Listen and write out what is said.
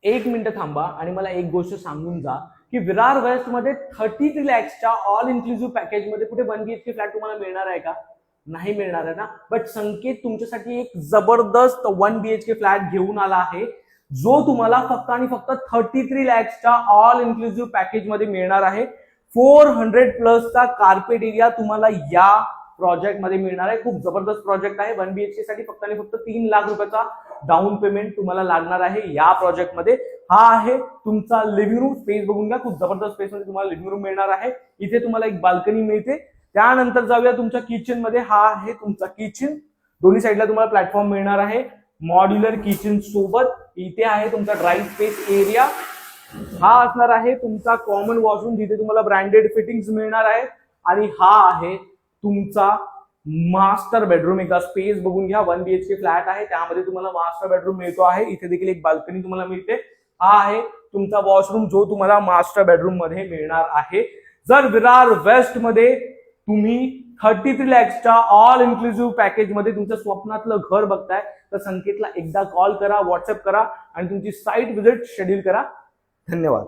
एक मिनिट थांबा आणि मला एक गोष्ट सांगून जा की विरार वेस्ट मध्ये 33 लॅक्सच्या ऑल इन्क्लुझिव्ह पॅकेज मध्ये कुठे 1 BHK फ्लॅट तुम्हाला मिळणार आहे का? नाही मिळणार आहे ना. बट संकेत तुमच्यासाठी एक जबरदस्त 1 BHK फ्लॅट घेऊन आला आहे, जो तुम्हाला फक्त आणि फक्त 33 लॅक्सच्या ऑल इन्क्लुझिव्ह पॅकेज मध्ये मिळणार आहे. 400 प्लसचा कार्पेट एरिया तुम्हाला या प्रोजेक्ट मध्ये मिळणार आहे. खूप जबरदस्त प्रोजेक्ट आहे. 1 BHK साठी फक्त आणि फक्त 3 लाख रुपयाचा डाऊन पेमेंट तुम्हाला लागणार आहे या प्रोजेक्ट मध्ये. हा आहे तुमचा लिव्हिंग रूम. स्पेस बघून घ्या, खूप जबरदस्त स्पेस मध्ये तुम्हाला लिव्हिंग रूम मिळणार आहे. इथे तुम्हाला एक बाल्कनी मिळते. त्यानंतर जाऊया तुमच्या किचन मध्ये. हा आहे तुमचा किचन. दोन्ही साईडला तुम्हाला प्लॅटफॉर्म मिळणार आहे मॉड्युलर किचन सोबत. इथे आहे तुमचा ड्राईव्ह स्पेस एरिया. हा असणार आहे तुमचा कॉमन वॉशरूम, जिथे तुम्हाला ब्रँडेड फिटिंग्स मिळणार आहे. आणि हा आहे तुमचा मास्टर बेडरूम. एकदा स्पेस बघून घ्या. 1 BHK फ्लॅट आहे, त्यामध्ये तुम्हाला मास्टर बेडरूम मिळतो आहे. इथे देखील एक बाल्कनी तुम्हाला मिळते. हा आहे तुमचा वॉशरूम, जो तुम्हाला मास्टर बेडरूम मध्ये मिळणार आहे. जर विरार वेस्ट मध्ये तुम्ही 33 लॅक्सच्या ऑल इन्क्लुझिव्ह पॅकेज मध्ये तुमच्या स्वप्नातलं घर बघताय, तर संकेतला एकदा कॉल करा, व्हॉट्सअप करा आणि तुमची साईट व्हिजिट शेड्यूल करा. धन्यवाद.